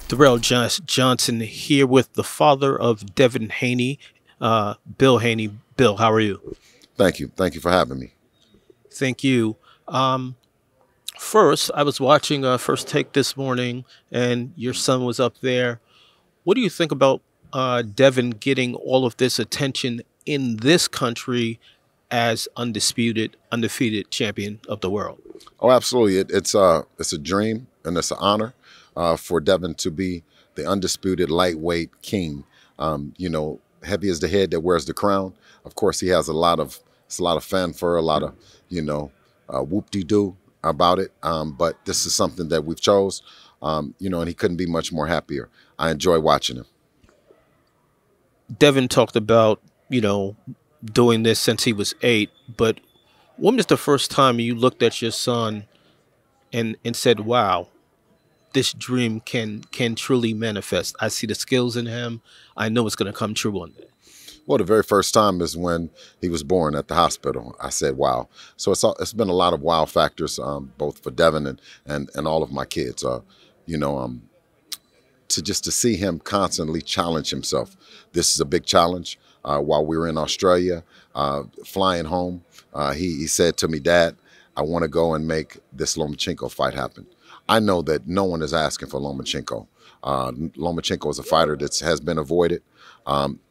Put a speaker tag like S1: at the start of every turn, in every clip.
S1: Derrel Jazz Johnson here with the father of Devin Haney, Bill Haney. Bill, how are you?
S2: Thank you. Thank you for having me.
S1: Thank you. Um, First, I was watching First Take this morning, and your son was up there. What do you think about Devin getting all of this attention in this country as undisputed, undefeated champion of the world?
S2: Oh, absolutely. It's a dream and it's an honor for Devin to be the undisputed lightweight king. Heavy as the head that wears the crown. Of course, he has it's a lot of fanfare, a lot of whoop-de-doo about it. But this is something that we've chose. And he couldn't be much more happier. I enjoy watching him.
S1: Devin talked about, doing this since he was 8, but when was the first time you looked at your son and said, "Wow, this dream can truly manifest. I see the skills in him. I know it's going to come true one day."
S2: Well, the very first time is when he was born at the hospital. I said, "Wow!" So it's been a lot of wow factors, both for Devin and all of my kids. You know, um, to see him constantly challenge himself. This is a big challenge. While we were in Australia, flying home, he said to me, "Dad, I want to go and make this Lomachenko fight happen." I know that no one is asking for Lomachenko. Lomachenko is a fighter that has been avoided,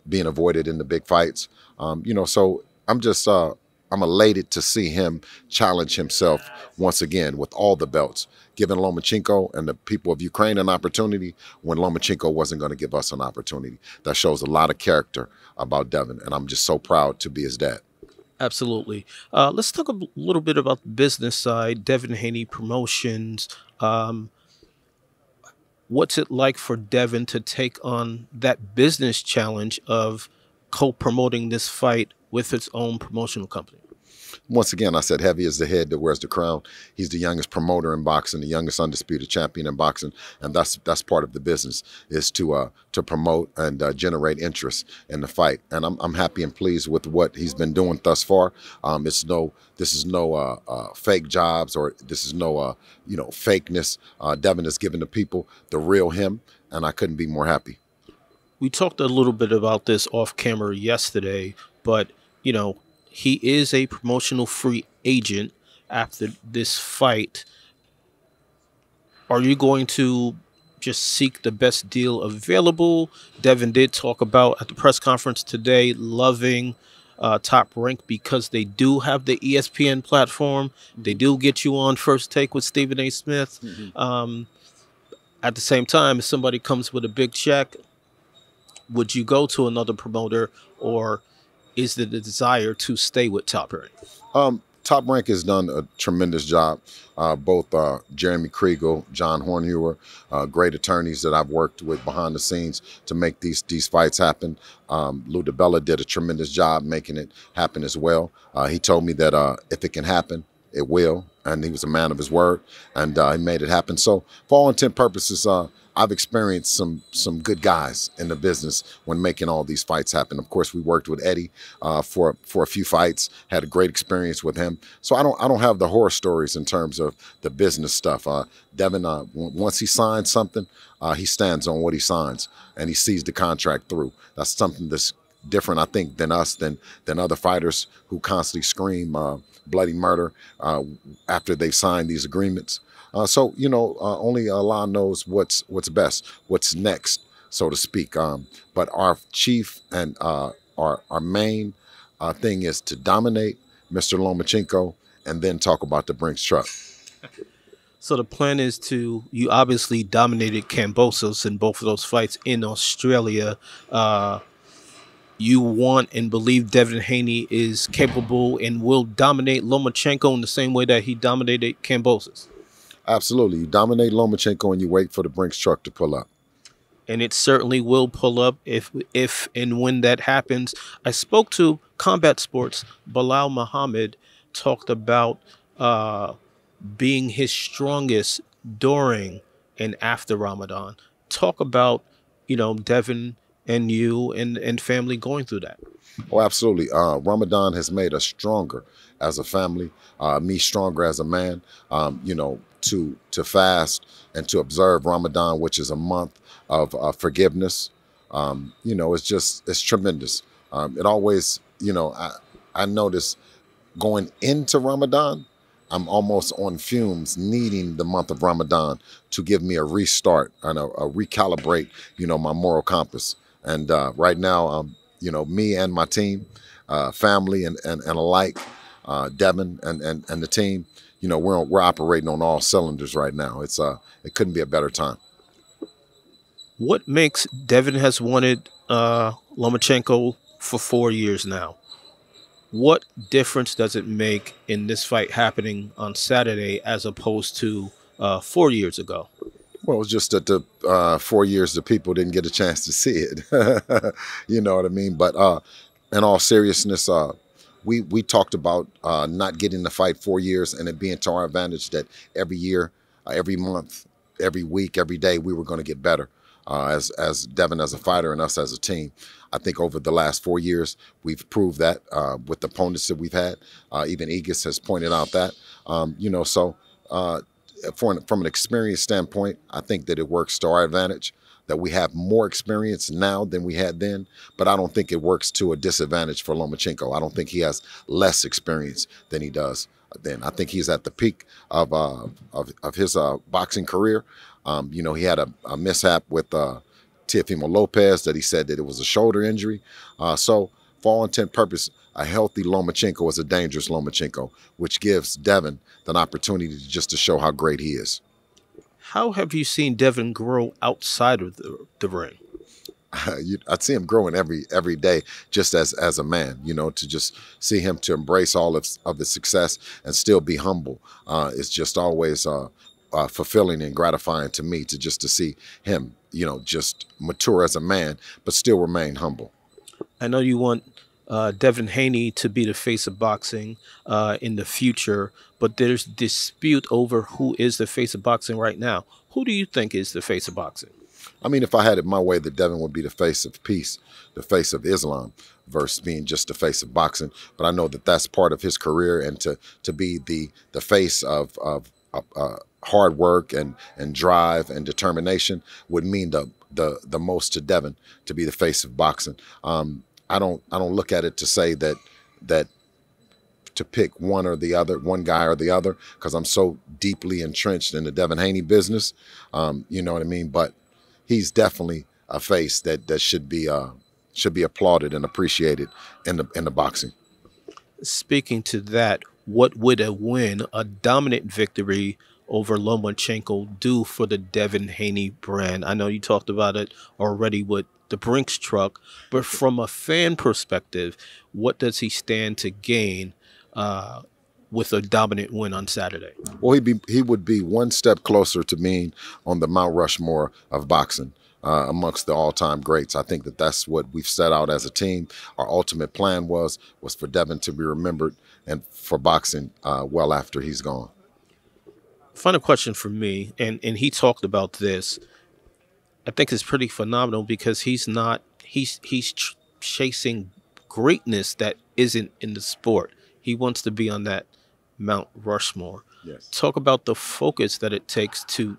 S2: being avoided in the big fights. So I'm elated to see him challenge himself once again with all the belts, giving Lomachenko and the people of Ukraine an opportunity when Lomachenko wasn't going to give us an opportunity. That shows a lot of character about Devin, and I'm just so proud to be his dad.
S1: Absolutely. Let's talk a little bit about the business side. Devin Haney Promotions. Um, what's it like for Devin to take on that business challenge of co-promoting this fight with its own promotional company?
S2: Once again, I said heavy is the head that wears the crown. He's the youngest promoter in boxing, the youngest undisputed champion in boxing, and that's part of the business is to promote and generate interest in the fight. And I'm happy and pleased with what he's been doing thus far. This is no fake jobs, or this is no fakeness. Devin is giving the people the real him, and I couldn't be more happy.
S1: We talked a little bit about this off camera yesterday, but he is a promotional free agent after this fight. Are you going to just seek the best deal available? Devin did talk about at the press conference today loving Top Rank because they do have the ESPN platform. They do get you on First Take with Stephen A. Smith. At the same time, if somebody comes with a big check, would you go to another promoter, or is the desire to stay with Top Rank?
S2: Top Rank has done a tremendous job. Both Jeremy Kriegel, John Hornhuer, great attorneys that I've worked with behind the scenes to make these fights happen. Lou DiBella did a tremendous job making it happen as well. He told me that if it can happen, it will, and he was a man of his word, and he made it happen. So, for all intent purposes, I've experienced some good guys in the business when making all these fights happen. Of course, we worked with Eddie for a few fights, had a great experience with him. So I don't have the horror stories in terms of the business stuff. Devin, once he signs something, he stands on what he signs, and he sees the contract through. That's something that's different, I think, than us, than other fighters who constantly scream bloody murder after they've signed these agreements. Only Allah knows what's best, what's next, so to speak. But our chief and our main thing is to dominate Mr. Lomachenko and then talk about the Brink's truck.
S1: So the plan is you obviously dominated Kambosos in both of those fights in Australia. You want and believe Devin Haney is capable and will dominate Lomachenko in the same way that he dominated Kambosos.
S2: Absolutely. You dominate Lomachenko and you wait for the Brink's truck to pull up.
S1: And it certainly will pull up if and when that happens. I spoke to Combat Sports. Bilal Muhammad talked about being his strongest during and after Ramadan. Talk about, Devin and you and family going through that.
S2: Oh, absolutely. Ramadan has made us stronger as a family, me stronger as a man. to fast and to observe Ramadan, which is a month of forgiveness. It's tremendous. It always, I notice going into Ramadan, I'm almost on fumes, needing the month of Ramadan to give me a restart and a recalibrate, my moral compass. And right now, me and my team, family and alike, Devin and the team, we're operating on all cylinders right now. It couldn't be a better time.
S1: What makes Devin has wanted Lomachenko for 4 years now? What difference does it make in this fight happening on Saturday as opposed to 4 years ago?
S2: Well, it's just that the 4 years the people didn't get a chance to see it. You know what I mean? But in all seriousness, we talked about not getting the fight 4 years and it being to our advantage that every year, every month, every week, every day, we were going to get better. As Devin as a fighter and us as a team. I think over the last 4 years, we've proved that with the opponents that we've had. Even Aegis has pointed out that. From an experience standpoint, I think that it works to our advantage, that we have more experience now than we had then, but I don't think it works to a disadvantage for Lomachenko. I don't think he has less experience than he does then. I think he's at the peak of his boxing career. He had a mishap with Teofimo Lopez that he said that it was a shoulder injury. So for all intent and purpose, a healthy Lomachenko is a dangerous Lomachenko, which gives Devin an opportunity just to show how great he is.
S1: How have you seen Devin grow outside of the ring?
S2: I'd see him growing every day just as a man, to just see him to embrace all of his success and still be humble. It's just always fulfilling and gratifying to me to see him, just mature as a man, but still remain humble.
S1: I know you want Devin Haney to be the face of boxing in the future, but there's dispute over who is the face of boxing right now. Who do you think is the face of boxing?
S2: I mean, if I had it my way, that Devin would be the face of peace, the face of Islam, versus being just the face of boxing. But I know that that's part of his career, and to be the face of hard work and drive and determination would mean the most to Devin, to be the face of boxing. I don't look at it to say that to pick one or the other, one guy or the other, because I'm so deeply entrenched in the Devin Haney business. You know what I mean? But he's definitely a face that should be applauded and appreciated in the boxing.
S1: Speaking to that, what would a win, a dominant victory over Lomachenko, do for the Devin Haney brand? I know you talked about it already with the BRINK'S Truck, but from a fan perspective, what does he stand to gain with a dominant win on Saturday?
S2: Well, he would be one step closer to being on the Mount Rushmore of boxing, amongst the all-time greats. I think that that's what we've set out as a team. Our ultimate plan was for Devin to be remembered and for boxing well after he's gone.
S1: Final question for me, and he talked about this. I think it's pretty phenomenal because he's chasing greatness that isn't in the sport. He wants to be on that Mount Rushmore.
S2: Yes.
S1: Talk about the focus that it takes to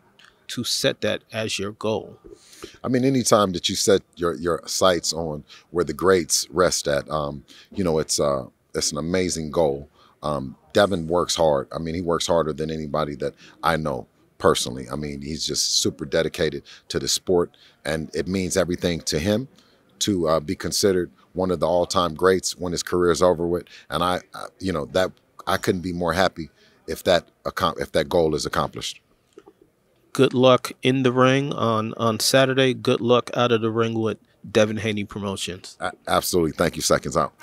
S1: set that as your goal.
S2: I mean, anytime that you set your sights on where the greats rest at, it's an amazing goal. Devin works hard. I mean, he works harder than anybody that I know personally. I mean, he's just super dedicated to the sport, and it means everything to him to be considered one of the all-time greats when his career is over with. And I couldn't be more happy if that goal is accomplished.
S1: Good luck in the ring on Saturday. Good luck out of the ring with Devin Haney Promotions.
S2: Absolutely. Thank you. Seconds out.